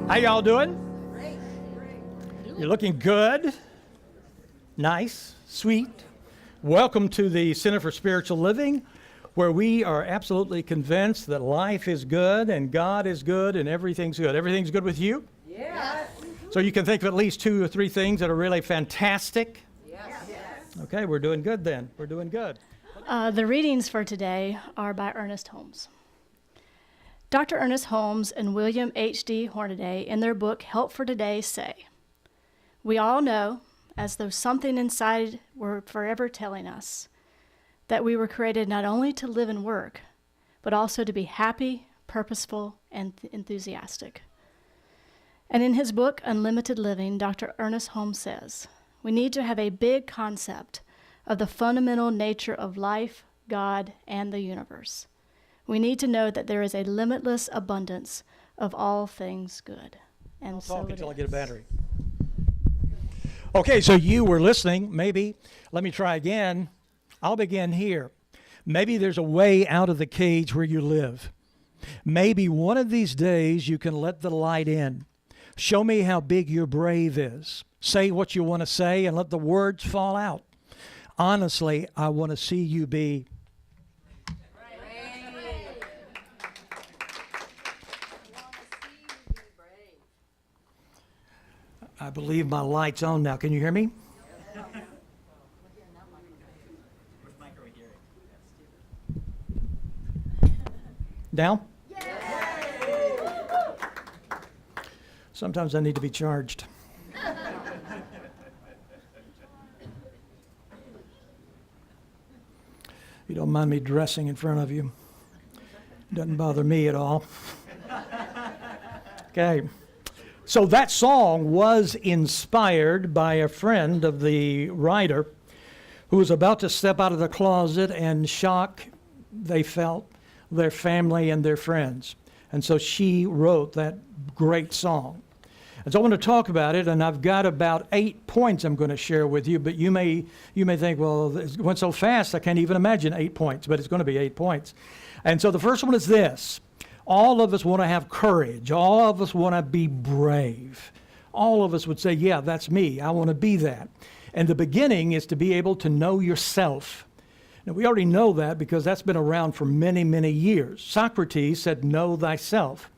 How y'all doing? You're looking good, nice, sweet. Welcome to the Center for Spiritual Living, where we are absolutely convinced that life is good and God is good and everything's good. Everything's good with you? Yes. So you can think of at least 2 or 3 things that are really fantastic? Yes. Okay, we're doing good then. We're doing good. The readings for today are by Ernest Holmes. Dr. Ernest Holmes and William H.D. Hornaday, in their book Help for Today, say, "We all know, as though something inside were forever telling us, that we were created not only to live and work, but also to be happy, purposeful, and enthusiastic." And in his book, Unlimited Living, Dr. Ernest Holmes says, "We need to have a big concept of the fundamental nature of life, God, and the universe. We need to know that there is a limitless abundance of all things good." And I'll so talk it until I is. get a battery. Okay, so you were listening, maybe. Let me try again. I'll begin here. Maybe there's a way out of the cage where you live. Maybe one of these days you can let the light in. Show me how big your brave is. Say what you want to say and let the words fall out. Honestly, I want to see you be I believe my light's on now. Can you hear me? Down? Sometimes I need to be charged. You don't mind me dressing in front of you. Doesn't bother me at all. Okay. So that song was inspired by a friend of the writer who was about to step out of the closet and shock, they felt, their family and their friends. And so she wrote that great song. And so I want to talk about it, and I've got about 8 points I'm going to share with you, but you may think, well, it went so fast I can't even imagine 8 points, but it's going to be 8 points. And so the first one is this. All of us want to have courage. All of us want to be brave. All of us would say, yeah, that's me. I want to be that. And the beginning is to be able to know yourself. Now, we already know that because that's been around for many, many years. Socrates said, know thyself.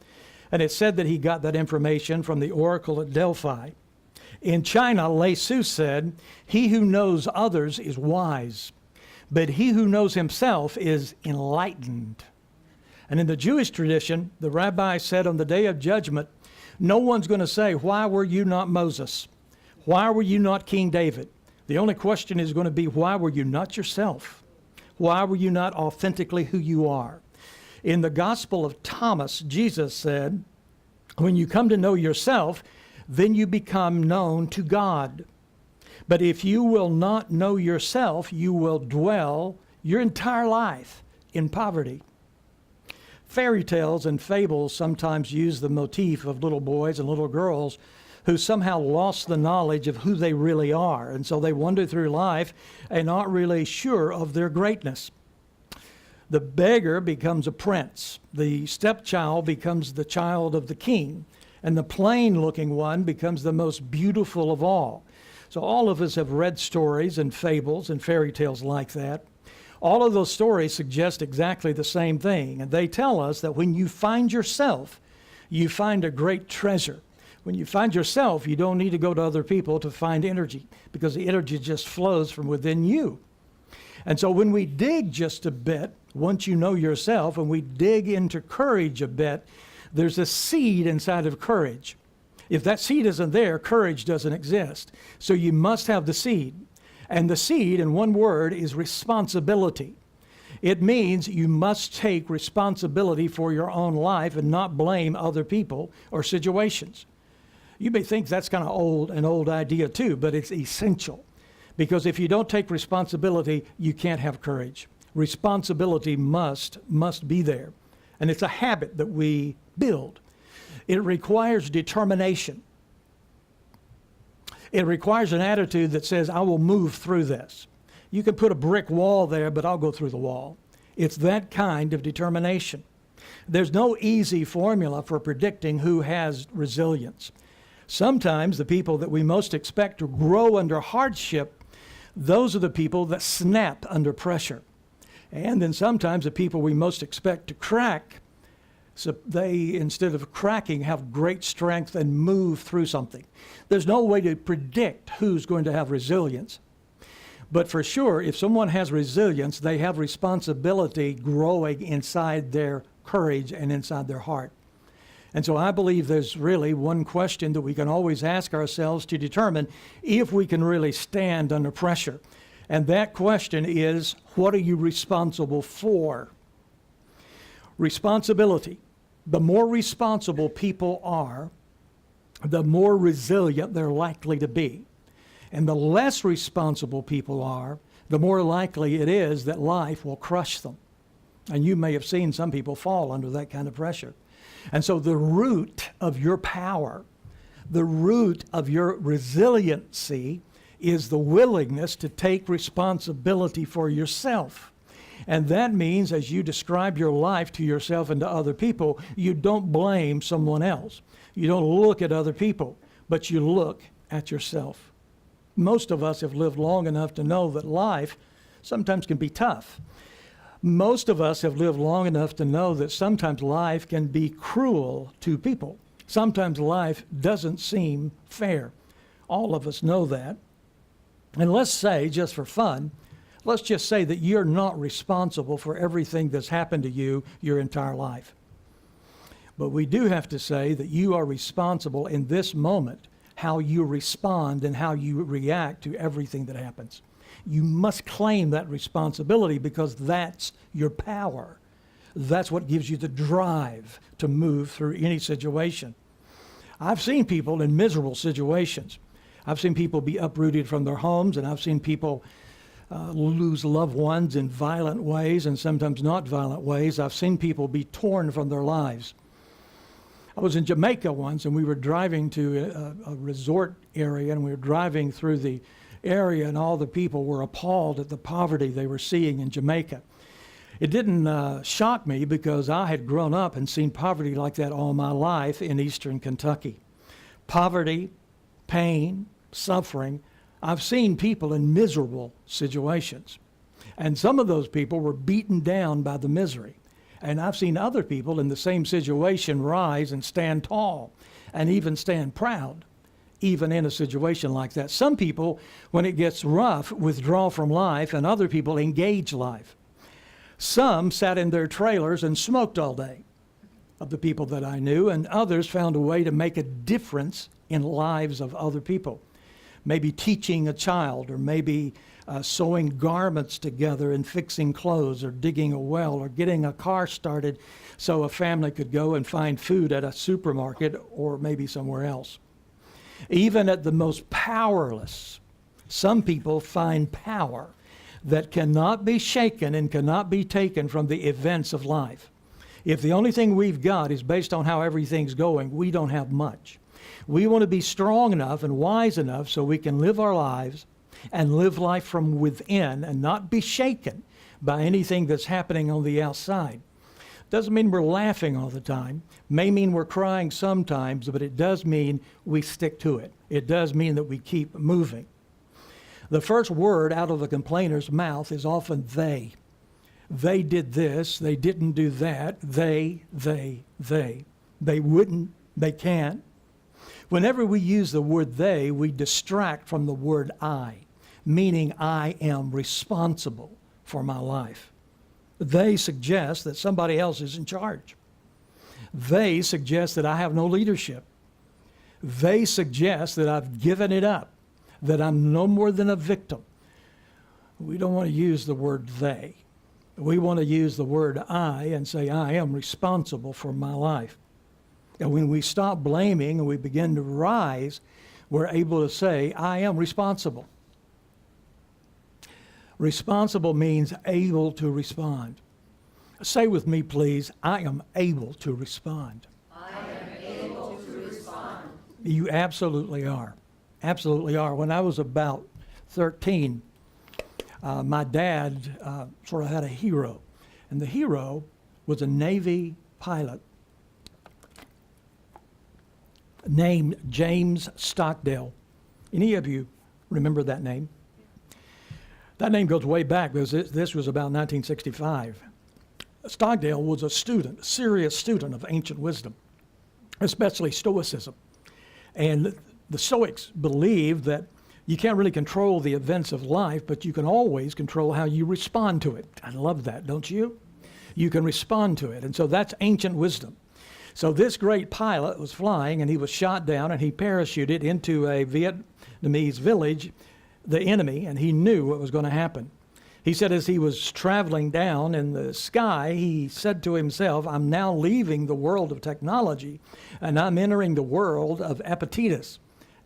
And it said that he got that information from the oracle at Delphi. In China, Lao Tzu said, he who knows others is wise, but he who knows himself is enlightened. And in the Jewish tradition, the rabbi said on the day of judgment, no one's going to say, why were you not Moses? Why were you not King David? The only question is going to be, why were you not yourself? Why were you not authentically who you are? In the Gospel of Thomas, Jesus said, when you come to know yourself, then you become known to God. But if you will not know yourself, you will dwell your entire life in poverty. Fairy tales and fables sometimes use the motif of little boys and little girls who somehow lost the knowledge of who they really are. And so they wander through life and not really sure of their greatness. The beggar becomes a prince. The stepchild becomes the child of the king. And the plain-looking one becomes the most beautiful of all. So all of us have read stories and fables and fairy tales like that. All of those stories suggest exactly the same thing. And they tell us that when you find yourself, you find a great treasure. When you find yourself, you don't need to go to other people to find energy because the energy just flows from within you. And so when we dig just a bit, once you know yourself, and we dig into courage a bit, there's a seed inside of courage. If that seed isn't there, courage doesn't exist. So you must have the seed. And the seed, in one word, is responsibility. It means you must take responsibility for your own life and not blame other people or situations. You may think that's kind of an old idea too, but it's essential. Because if you don't take responsibility, you can't have courage. Responsibility must be there. And it's a habit that we build. It requires determination. It requires an attitude that says, I will move through this. You can put a brick wall there, but I'll go through the wall. It's that kind of determination. There's no easy formula for predicting who has resilience. Sometimes the people that we most expect to grow under hardship, those are the people that snap under pressure. And then sometimes the people we most expect to crack, so they, instead of cracking, have great strength and move through something. There's no way to predict who's going to have resilience. But for sure, if someone has resilience, they have responsibility growing inside their courage and inside their heart. And so I believe there's really one question that we can always ask ourselves to determine if we can really stand under pressure. And that question is, what are you responsible for? Responsibility. The more responsible people are, the more resilient they're likely to be. And the less responsible people are, the more likely it is that life will crush them. And you may have seen some people fall under that kind of pressure. And so the root of your power, the root of your resiliency is the willingness to take responsibility for yourself. And that means as you describe your life to yourself and to other people, you don't blame someone else. You don't look at other people, but you look at yourself. Most of us have lived long enough to know that life sometimes can be tough. Most of us have lived long enough to know that sometimes life can be cruel to people. Sometimes life doesn't seem fair. All of us know that. And let's say, just for fun, let's just say that you're not responsible for everything that's happened to you your entire life. But we do have to say that you are responsible in this moment, how you respond and how you react to everything that happens. You must claim that responsibility because that's your power. That's what gives you the drive to move through any situation. I've seen people in miserable situations. I've seen people be uprooted from their homes, and I've seen people lose loved ones in violent ways and sometimes not violent ways. I've seen people be torn from their lives. I was in Jamaica once, and we were driving to a resort area, and we were driving through the area, and all the people were appalled at the poverty they were seeing in Jamaica. It didn't shock me because I had grown up and seen poverty like that all my life in eastern Kentucky. Poverty, pain, suffering. I've seen people in miserable situations. And some of those people were beaten down by the misery. And I've seen other people in the same situation rise and stand tall and even stand proud, even in a situation like that. Some people, when it gets rough, withdraw from life, and other people engage life. Some sat in their trailers and smoked all day, of the people that I knew, and others found a way to make a difference in lives of other people. Maybe teaching a child, or maybe sewing garments together and fixing clothes, or digging a well, or getting a car started so a family could go and find food at a supermarket or maybe somewhere else. Even at the most powerless, some people find power that cannot be shaken and cannot be taken from the events of life. If the only thing we've got is based on how everything's going, we don't have much. We want to be strong enough and wise enough so we can live our lives and live life from within and not be shaken by anything that's happening on the outside. Doesn't mean we're laughing all the time. May mean we're crying sometimes, but it does mean we stick to it. It does mean that we keep moving. The first word out of a complainer's mouth is often they. They did this, they didn't do that, they. They wouldn't, they can't. Whenever we use the word they, we distract from the word I, meaning I am responsible for my life. They suggest that somebody else is in charge. They suggest that I have no leadership. They suggest that I've given it up, that I'm no more than a victim. We don't want to use the word they. We want to use the word I and say, I am responsible for my life. And when we stop blaming and we begin to rise, we're able to say, I am responsible. Responsible means able to respond. Say with me, please, I am able to respond. I am able to respond. You absolutely are. Absolutely are. When I was about 13, my dad sort of had a hero. And the hero was a Navy pilot named James Stockdale. Any of you remember that name? That name goes way back because this was about 1965. Stockdale was a student, a serious student of ancient wisdom, especially Stoicism. And the Stoics believed that you can't really control the events of life, but you can always control how you respond to it. I love that, don't you? You can respond to it. And so that's ancient wisdom. So this great pilot was flying, and he was shot down, and he parachuted into a Vietnamese village, the enemy, and he knew what was going to happen. He said as he was traveling down in the sky, he said to himself, I'm now leaving the world of technology, and I'm entering the world of Epictetus.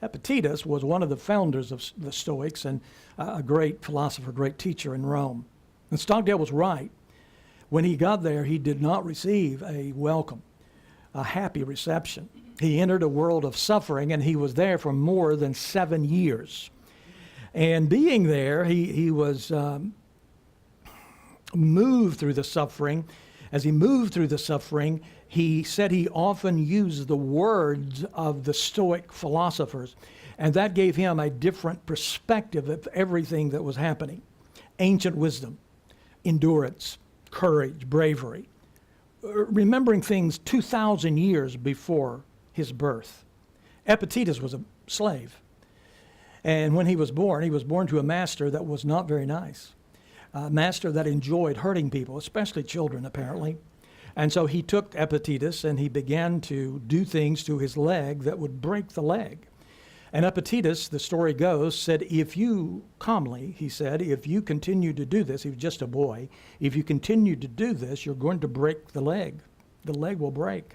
Epictetus was one of the founders of the Stoics and a great philosopher, great teacher in Rome. And Stockdale was right. When he got there, he did not receive a welcome, a happy reception. He entered a world of suffering, and he was there for more than 7 years. And being there, he was moved through the suffering. As he moved through the suffering, he said he often used the words of the Stoic philosophers, and that gave him a different perspective of everything that was happening. Ancient wisdom, endurance, courage, bravery, remembering things 2,000 years before his birth. Epictetus was a slave. And when he was born to a master that was not very nice, a master that enjoyed hurting people, especially children, apparently. And so he took Epictetus and he began to do things to his leg that would break the leg. And Epictetus, the story goes, said, if you continue to do this, he was just a boy, if you continue to do this, you're going to break the leg. The leg will break.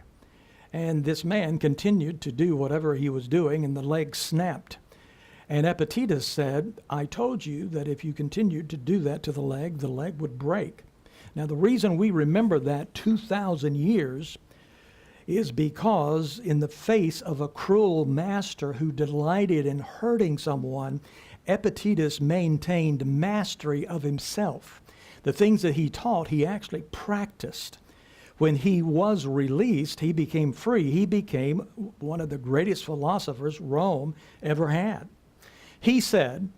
And this man continued to do whatever he was doing, and the leg snapped. And Epictetus said, I told you that if you continued to do that to the leg would break. Now, the reason we remember that 2,000 years is because in the face of a cruel master who delighted in hurting someone, Epictetus maintained mastery of himself. The things that he taught, he actually practiced. When he was released, he became free. He became one of the greatest philosophers Rome ever had. He said,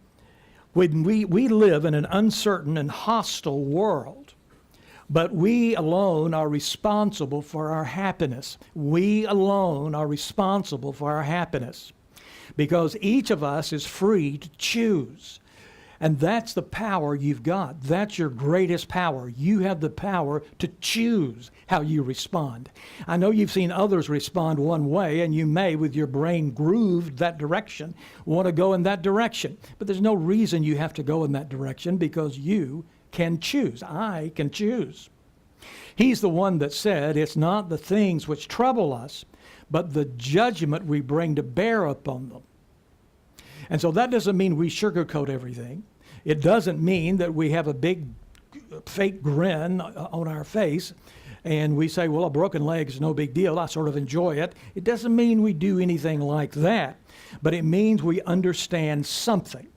when we live in an uncertain and hostile world, but we alone are responsible for our happiness. We alone are responsible for our happiness because each of us is free to choose. And that's the power you've got. That's your greatest power. You have the power to choose how you respond. I know you've seen others respond one way, and you may, with your brain grooved that direction, want to go in that direction. But there's no reason you have to go in that direction because you can choose. I can choose. He's the one that said, it's not the things which trouble us, but the judgment we bring to bear upon them. And so that doesn't mean we sugarcoat everything. It doesn't mean that we have a big fake grin on our face and we say, well, a broken leg is no big deal. I sort of enjoy it. It doesn't mean we do anything like that, but it means we understand something.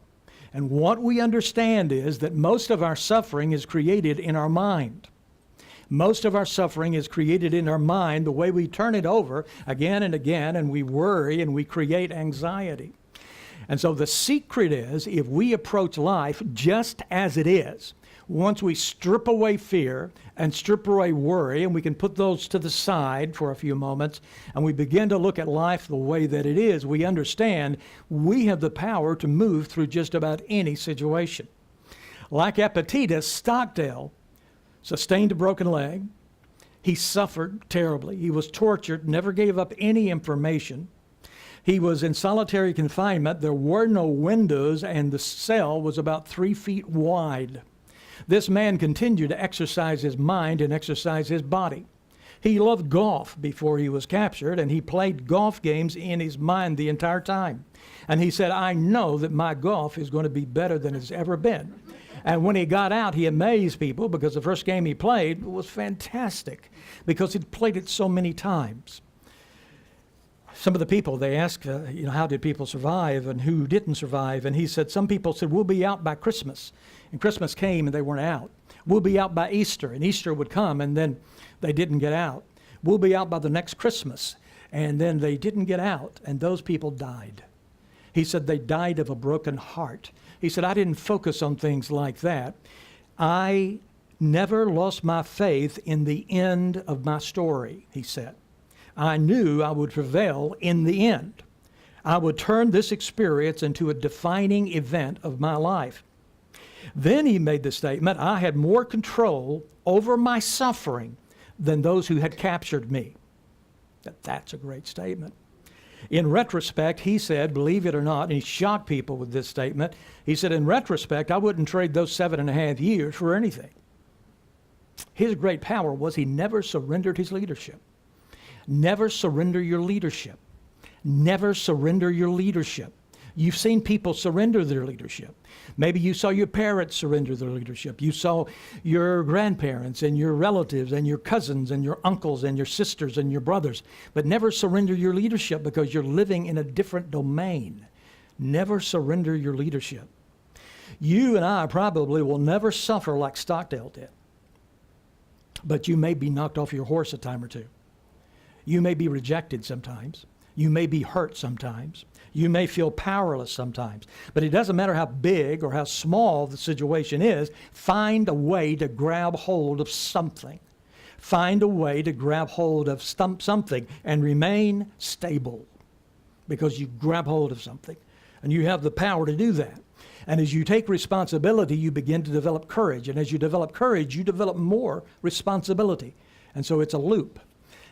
And what we understand is that most of our suffering is created in our mind. Most of our suffering is created in our mind, the way we turn it over again and again, and we worry and we create anxiety. And so the secret is, if we approach life just as it is, once we strip away fear and strip away worry, and we can put those to the side for a few moments, and we begin to look at life the way that it is, we understand we have the power to move through just about any situation. Like Epictetus, Stockdale sustained a broken leg. He suffered terribly. He was tortured, never gave up any information. He was in solitary confinement. There were no windows, and the cell was about 3 feet wide. This man continued to exercise his mind and exercise his body. He loved golf before he was captured, and he played golf games in his mind the entire time. And he said, I know that my golf is going to be better than it's ever been. And when he got out, he amazed people because the first game he played was fantastic because he'd played it so many times. Some of the people, they asked, how did people survive and who didn't survive? And he said, some people said, we'll be out by Christmas. And Christmas came and they weren't out. We'll be out by Easter, and Easter would come and then they didn't get out. We'll be out by the next Christmas. And then they didn't get out, and those people died. He said they died of a broken heart. He said, I didn't focus on things like that. I never lost my faith in the end of my story, he said. I knew I would prevail in the end. I would turn this experience into a defining event of my life. Then he made the statement, I had more control over my suffering than those who had captured me. That's a great statement. In retrospect, he said, believe it or not, and he shocked people with this statement, he said, in retrospect, I wouldn't trade those 7.5 years for anything. His great power was he never surrendered his leadership. Never surrender your leadership. Never surrender your leadership. You've seen people surrender their leadership. Maybe you saw your parents surrender their leadership. You saw your grandparents and your relatives and your cousins and your uncles and your sisters and your brothers. But never surrender your leadership because you're living in a different domain. Never surrender your leadership. You and I probably will never suffer like Stockdale did. But you may be knocked off your horse a time or two. You may be rejected sometimes. You may be hurt sometimes. You may feel powerless sometimes. But it doesn't matter how big or how small the situation is, find a way to grab hold of something. Find a way to grab hold of something and remain stable because you grab hold of something and you have the power to do that. And as you take responsibility, you begin to develop courage. And as you develop courage, you develop more responsibility. And so it's a loop.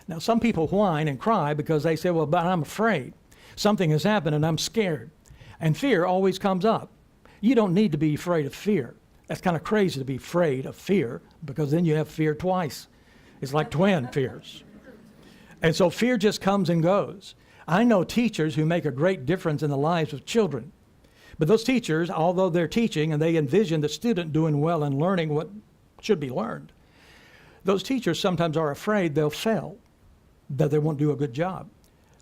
Now, some people whine and cry because they say, well, but I'm afraid. Something has happened and I'm scared. And fear always comes up. You don't need to be afraid of fear. That's kind of crazy to be afraid of fear because then you have fear twice. It's like twin fears. And so fear just comes and goes. I know teachers who make a great difference in the lives of children. But those teachers, although they're teaching and they envision the student doing well and learning what should be learned, those teachers sometimes are afraid they'll fail, that they won't do a good job.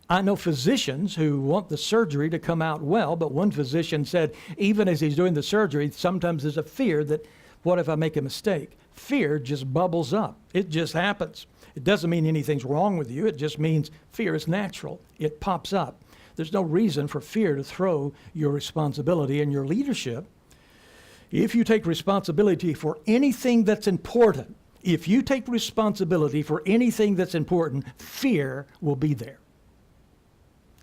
I know physicians who want the surgery to come out well, but one physician said, even as he's doing the surgery, sometimes there's a fear that, what if I make a mistake? Fear just bubbles up. It just happens. It doesn't mean anything's wrong with you. It just means fear is natural. It pops up. There's no reason for fear to throw your responsibility and your leadership. If you take responsibility for anything that's important, if you take responsibility for anything that's important, fear will be there.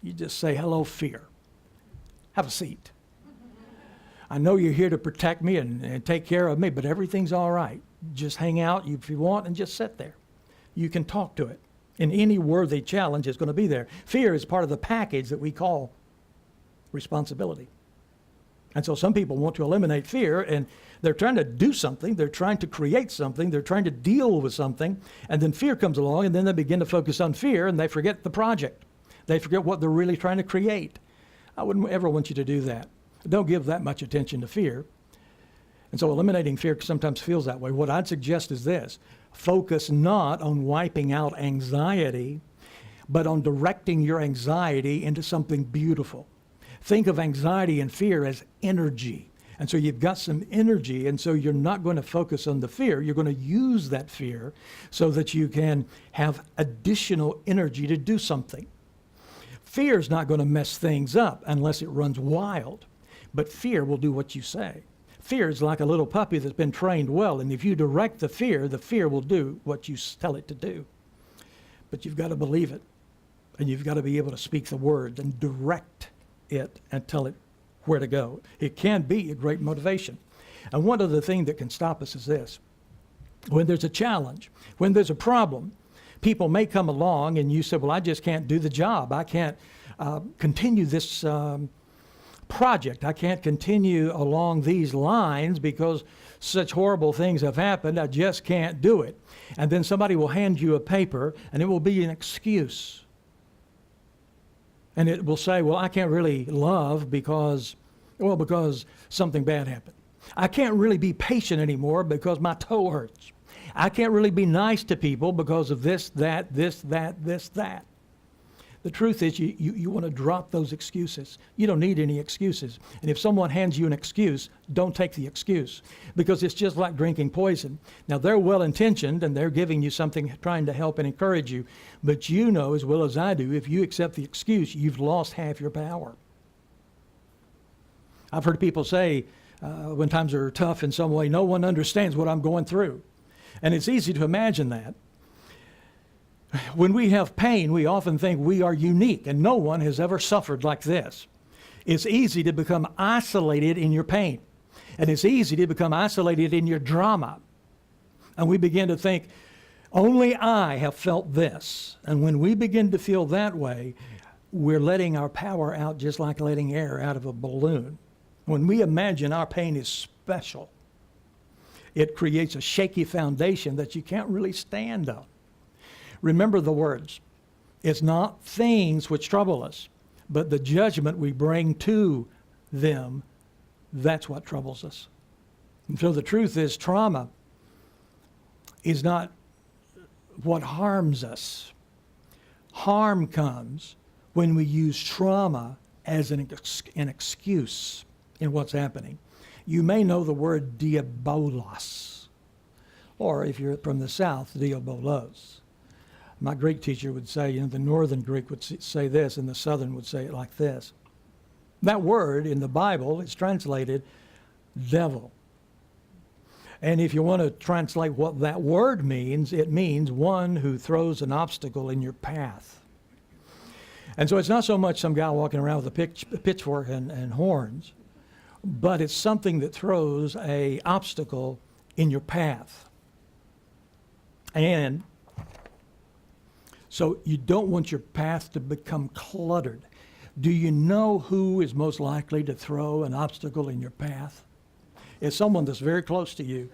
You just say, hello, fear. Have a seat. I know you're here to protect me and take care of me, but everything's all right. Just hang out if you want and just sit there. You can talk to it. And any worthy challenge is going to be there. Fear is part of the package that we call responsibility. And so some people want to eliminate fear, and they're trying to do something, they're trying to create something, they're trying to deal with something, and then fear comes along, and then they begin to focus on fear, and they forget the project. They forget what they're really trying to create. I wouldn't ever want you to do that. Don't give that much attention to fear. And so eliminating fear sometimes feels that way. What I'd suggest is this: focus not on wiping out anxiety, but on directing your anxiety into something beautiful. Think of anxiety and fear as energy. And so you've got some energy, and so you're not going to focus on the fear. You're going to use that fear so that you can have additional energy to do something. Fear is not going to mess things up unless it runs wild, but fear will do what you say. Fear is like a little puppy that's been trained well, and if you direct the fear will do what you tell it to do. But you've got to believe it, and you've got to be able to speak the word and direct it and tell it where to go. It can be a great motivation. And one other thing that can stop us is this: when there's a challenge, when there's a problem, people may come along and you say, well, I just can't do the job. I can't continue this project. I can't continue along these lines because such horrible things have happened. I just can't do it. And then somebody will hand you a paper, and it will be an excuse. And it will say, well, I can't really love because something bad happened. I can't really be patient anymore because my toe hurts. I can't really be nice to people because of this, that. The truth is you want to drop those excuses. You don't need any excuses. And if someone hands you an excuse, don't take the excuse, because it's just like drinking poison. Now, they're well-intentioned and they're giving you something, trying to help and encourage you. But you know as well as I do, if you accept the excuse, you've lost half your power. I've heard people say when times are tough in some way, no one understands what I'm going through. And it's easy to imagine that. When we have pain, we often think we are unique, and no one has ever suffered like this. It's easy to become isolated in your pain, and it's easy to become isolated in your drama. And we begin to think, only I have felt this. And when we begin to feel that way, we're letting our power out just like letting air out of a balloon. When we imagine our pain is special, it creates a shaky foundation that you can't really stand on. Remember the words. It's not things which trouble us, but the judgment we bring to them, that's what troubles us. And so the truth is, trauma is not what harms us. Harm comes when we use trauma as an excuse in what's happening. You may know the word diabolos, or if you're from the South, diabolos. My Greek teacher would say, the Northern Greek would say this, and the Southern would say it like this. That word in the Bible is translated devil. And if you want to translate what that word means, it means one who throws an obstacle in your path. And so it's not so much some guy walking around with a pitchfork and horns, but it's something that throws an obstacle in your path. And so you don't want your path to become cluttered. Do you know who is most likely to throw an obstacle in your path? It's someone that's very close to you.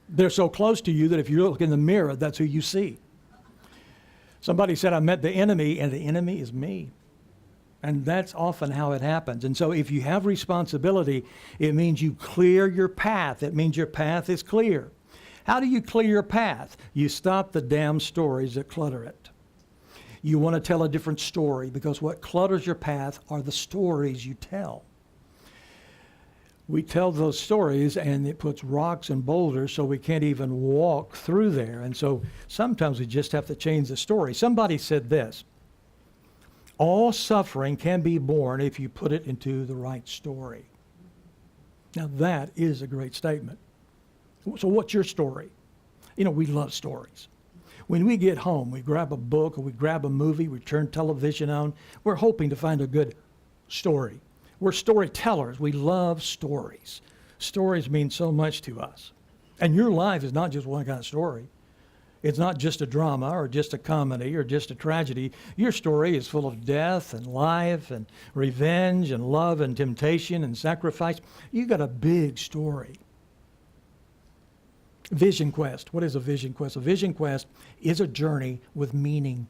They're so close to you that if you look in the mirror, that's who you see. Somebody said, I met the enemy, and the enemy is me. And that's often how it happens. And so if you have responsibility, it means you clear your path. It means your path is clear. How do you clear your path? You stop the damn stories that clutter it. You want to tell a different story, because what clutters your path are the stories you tell. We tell those stories and it puts rocks and boulders so we can't even walk through there. And so sometimes we just have to change the story. Somebody said this: all suffering can be borne if you put it into the right story. Now that is a great statement. So what's your story? We love stories. When we get home, we grab a book or we grab a movie, we turn television on, we're hoping to find a good story. We're storytellers. We love stories. Stories mean so much to us. And your life is not just one kind of story. It's not just a drama or just a comedy or just a tragedy. Your story is full of death and life and revenge and love and temptation and sacrifice. You got a big story. Vision quest. What is a vision quest? A vision quest is a journey with meaning.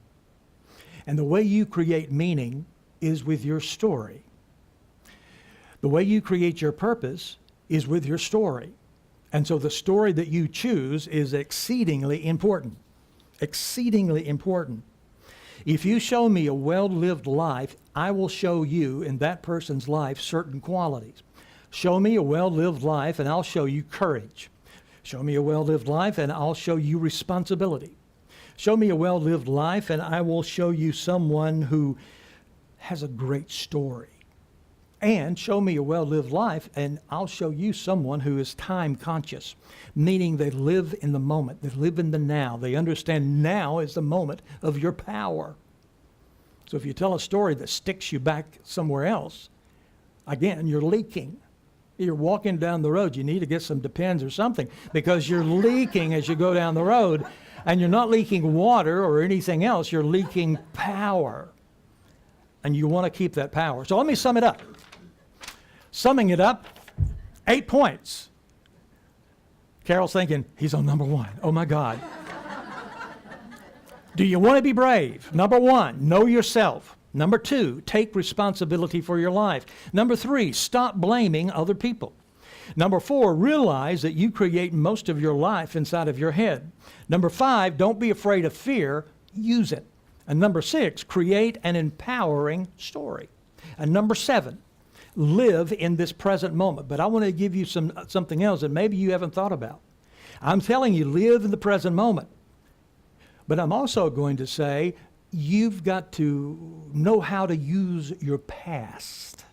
And the way you create meaning is with your story. The way you create your purpose is with your story. And so the story that you choose is exceedingly important. Exceedingly important. If you show me a well-lived life, I will show you in that person's life certain qualities. Show me a well-lived life and I'll show you courage. Show me a well-lived life and I'll show you responsibility. Show me a well-lived life and I will show you someone who has a great story. And show me a well-lived life and I'll show you someone who is time conscious, meaning they live in the moment, they live in the now. They understand now is the moment of your power. So if you tell a story that sticks you back somewhere else, again, you're leaking. You're walking down the road. You need to get some Depends or something, because you're leaking as you go down the road, and you're not leaking water or anything else. You're leaking power, and you want to keep that power. So let me sum it up. Summing it up, 8 points. Carol's thinking, he's on number 1. Oh my God. Do you want to be brave? Number 1, know yourself. Number 2, take responsibility for your life. Number 3, stop blaming other people. Number 4, realize that you create most of your life inside of your head. Number 5, don't be afraid of fear, use it. And number 6, create an empowering story. And number 7, live in this present moment. But I want to give you something else that maybe you haven't thought about. I'm telling you, live in the present moment. But I'm also going to say, you've got to know how to use your past.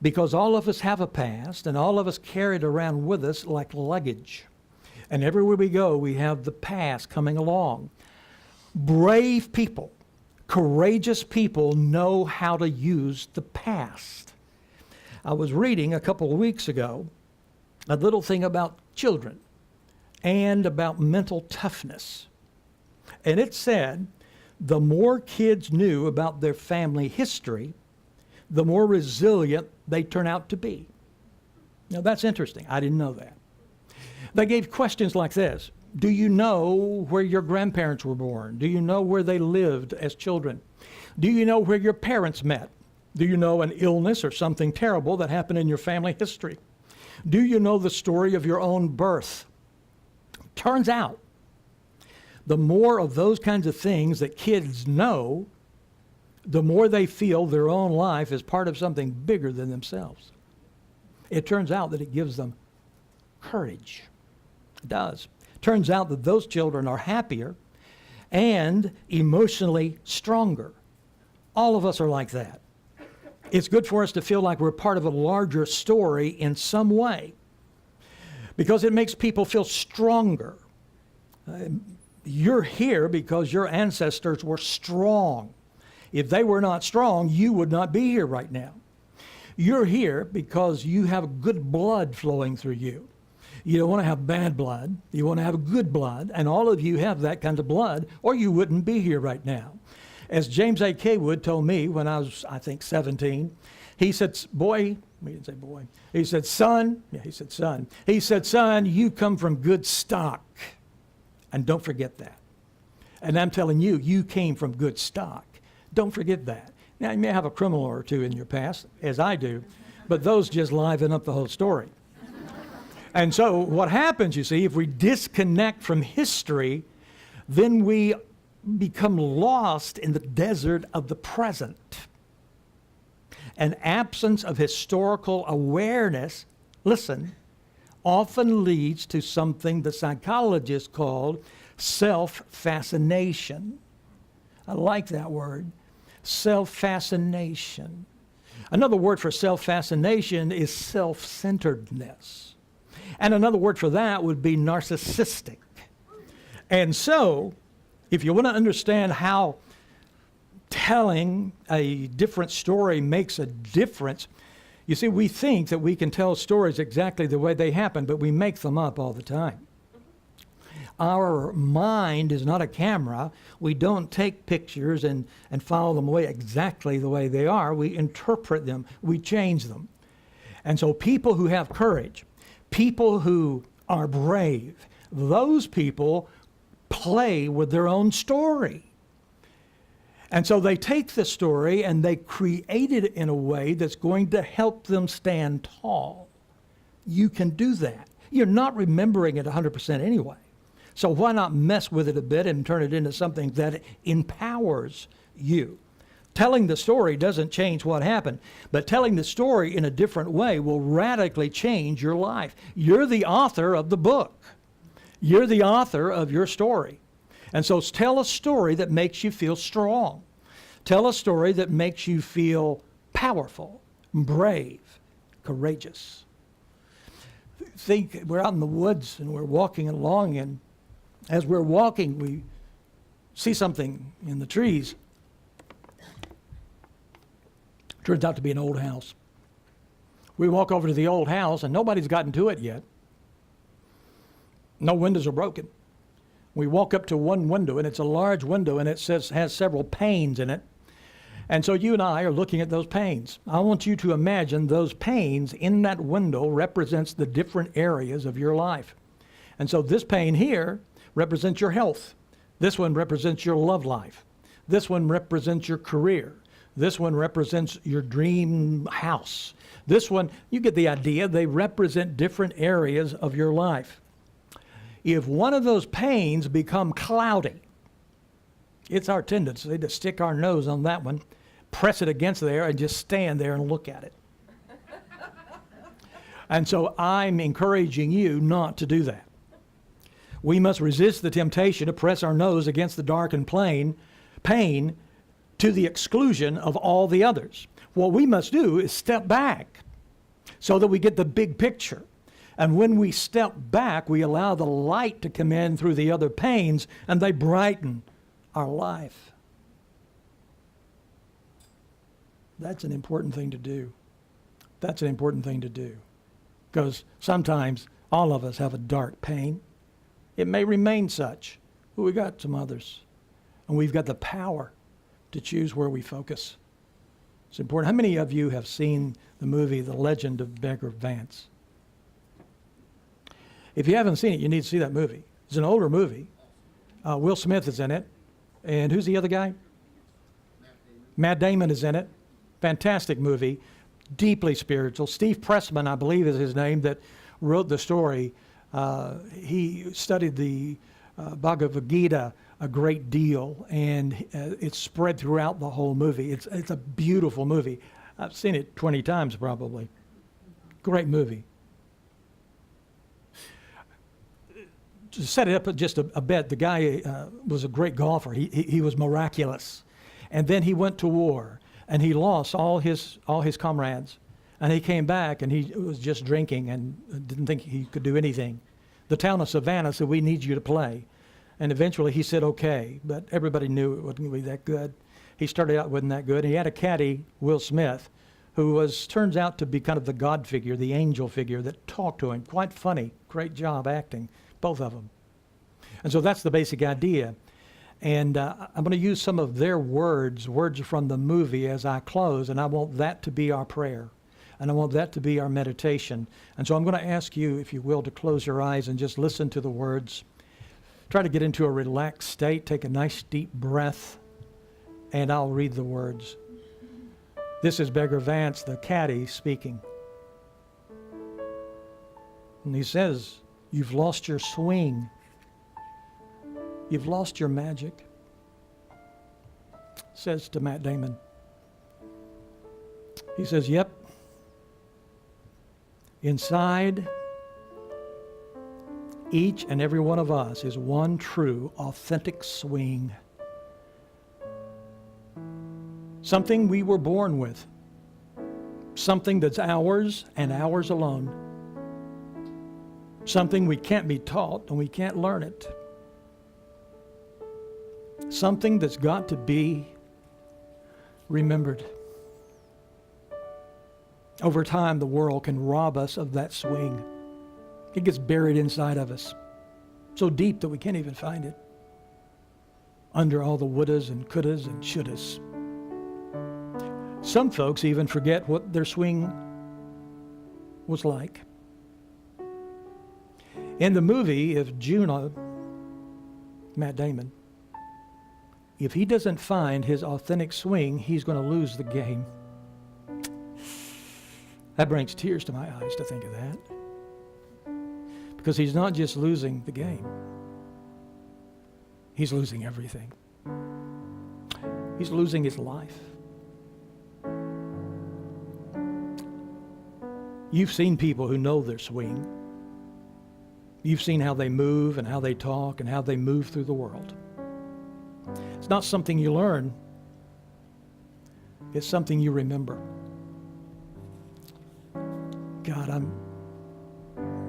Because all of us have a past, and all of us carry it around with us like luggage. And everywhere we go, we have the past coming along. Brave people, courageous people know how to use the past. I was reading a couple of weeks ago a little thing about children and about mental toughness. And it said the more kids knew about their family history, the more resilient they turn out to be. Now that's interesting. I didn't know that. They gave questions like this. Do you know where your grandparents were born? Do you know where they lived as children? Do you know where your parents met? Do you know an illness or something terrible that happened in your family history? Do you know the story of your own birth? Turns out, the more of those kinds of things that kids know, the more they feel their own life is part of something bigger than themselves. It turns out that it gives them courage. It does. Turns out that those children are happier and emotionally stronger. All of us are like that. It's good for us to feel like we're part of a larger story in some way because it makes people feel stronger. You're here because your ancestors were strong. If they were not strong, you would not be here right now. You're here because you have good blood flowing through you. You don't want to have bad blood. You want to have good blood. And all of you have that kind of blood, or you wouldn't be here right now. As James A. Kaywood told me when I was, I think, 17, he said, boy, he didn't say boy. He said, son. Yeah, he said, son. He said, son, you come from good stock. And don't forget that. And I'm telling you, you came from good stock. Don't forget that. Now, you may have a criminal or two in your past, as I do, but those just liven up the whole story. And so what happens, you see, if we disconnect from history, then we become lost in the desert of the present. An absence of historical awareness, listen, often leads to something the psychologists called self-fascination. I like that word, self-fascination. Another word for self-fascination is self-centeredness. And another word for that would be narcissistic. And so, if you want to understand how telling a different story makes a difference, you see, we think that we can tell stories exactly the way they happen, but we make them up all the time. Our mind is not a camera. We don't take pictures and file them away exactly the way they are. We interpret them. We change them. And so people who have courage, people who are brave, those people play with their own story. And so they take the story and they create it in a way that's going to help them stand tall. You can do that. You're not remembering it 100% anyway. So why not mess with it a bit and turn it into something that empowers you? Telling the story doesn't change what happened, but telling the story in a different way will radically change your life. You're the author of the book. You're the author of your story. And so tell a story that makes you feel strong. Tell a story that makes you feel powerful, brave, courageous. Think we're out in the woods and we're walking along, and as we're walking, we see something in the trees. Turns out to be an old house. We walk over to the old house, and nobody's gotten to it yet. No windows are broken. We walk up to one window, and it's a large window, and it has several panes in it. And so you and I are looking at those panes. I want you to imagine those panes in that window represents the different areas of your life. And so this pane here represents your health. This one represents your love life. This one represents your career. This one represents your dream house. This one, you get the idea, they represent different areas of your life. If one of those panes become cloudy, It's our tendency to stick our nose on that one, press it against there, and just stand there and look at it. And so I'm encouraging you not to do that. We must resist the temptation to press our nose against the dark and pain to the exclusion of all the others. What we must do is step back so that we get the big picture. And when we step back, we allow the light to come in through the other panes, and they brighten our life. That's an important thing to do. That's an important thing to do. Because sometimes all of us have a dark pain. It may remain such, but we got some others. And we've got the power to choose where we focus. It's important. How many of you have seen the movie The Legend of Beggar Vance? If you haven't seen it, you need to see that movie. It's an older movie. Will Smith is in it. And who's the other guy? Matt Damon is in it. Fantastic movie. Deeply spiritual. Steve Pressman, I believe is his name, that wrote the story. He studied the Bhagavad Gita a great deal, and it's spread throughout the whole movie. It's a beautiful movie. I've seen it 20 times probably. Great movie. To set it up just a bit, the guy was a great golfer. He was miraculous. And then he went to war, and he lost all his comrades. And he came back, and he was just drinking and didn't think he could do anything. The town of Savannah said, "We need you to play." And eventually he said, okay, but everybody knew it wasn't going to be that good. He started out wasn't that good. He had a caddy, Will Smith, who turns out to be kind of the God figure, the angel figure that talked to him. Quite funny. Great job acting, both of them. And so that's the basic idea. And I'm going to use some of their words from the movie as I close, and I want that to be our prayer. And I want that to be our meditation. And so I'm going to ask you, if you will, to close your eyes and just listen to the words. Try to get into a relaxed state. Take a nice deep breath, and I'll read the words. This is Beggar Vance, the caddy, speaking. And he says, "You've lost your swing. You've lost your magic," says to Matt Damon. He says, "Yep. Inside each and every one of us is one true, authentic swing. Something we were born with. Something that's ours and ours alone. Something we can't be taught and we can't learn it. Something that's got to be remembered. Over time, the world can rob us of that swing. It gets buried inside of us, so deep that we can't even find it, under all the wouldas and couldas and shouldas. Some folks even forget what their swing was like. In the movie, if Juno, Matt Damon, if he doesn't find his authentic swing, he's going to lose the game. That brings tears to my eyes to think of that. Because he's not just losing the game. He's losing everything. He's losing his life. You've seen people who know their swing. You've seen how they move and how they talk and how they move through the world. It's not something you learn. It's something you remember. God,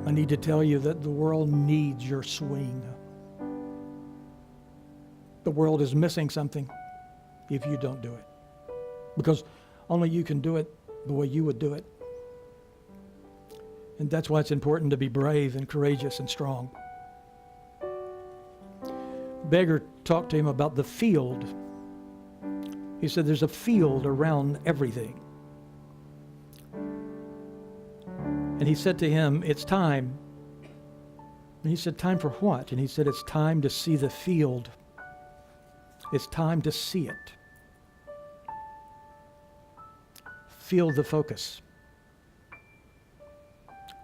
I need to tell you that the world needs your swing. The world is missing something if you don't do it. Because only you can do it the way you would do it. And that's why it's important to be brave and courageous and strong. Beggar talked to him about the field. He said there's a field around everything. And he said to him, "It's time." And he said, "Time for what?" And he said, "It's time to see the field. It's time to see it. Feel the focus.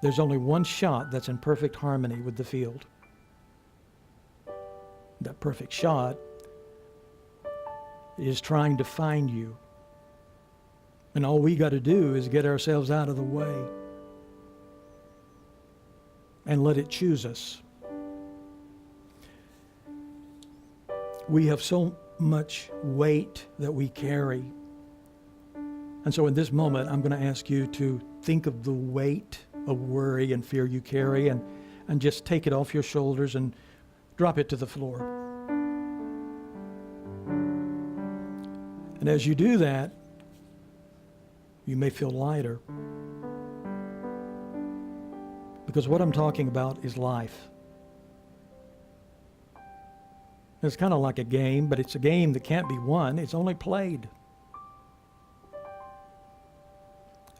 There's only one shot that's in perfect harmony with the field. That perfect shot is trying to find you. And all we got to do is get ourselves out of the way and let it choose us. We have so much weight that we carry. And so in this moment, I'm going to ask you to think of the weight of worry and fear you carry and just take it off your shoulders and drop it to the floor. And as you do that, you may feel lighter. Because what I'm talking about is life. It's kind of like a game, but it's a game that can't be won. It's only played.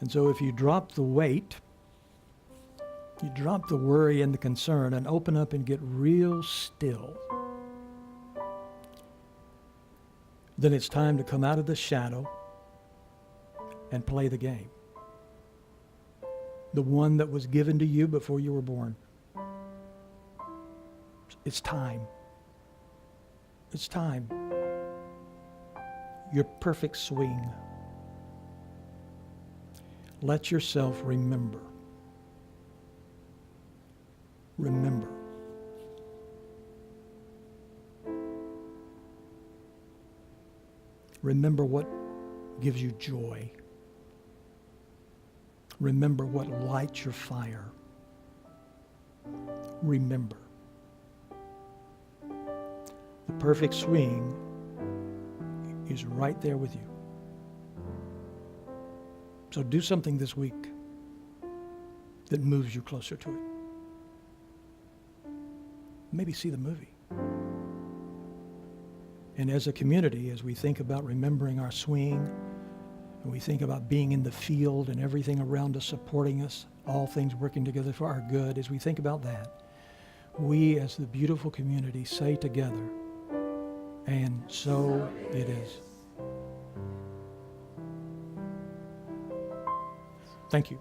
And so if you drop the weight, you drop the worry and the concern and open up and get real still, then it's time to come out of the shadow and play the game. The one that was given to you before you were born. It's time. It's time. Your perfect swing. Let yourself remember. Remember. Remember what gives you joy. Remember what lights your fire. Remember. The perfect swing is right there with you. So do something this week that moves you closer to it. Maybe see the movie. And as a community, as we think about remembering our swing, and we think about being in the field and everything around us supporting us, all things working together for our good, as we think about that, we as the beautiful community say together, and so it is. Thank you.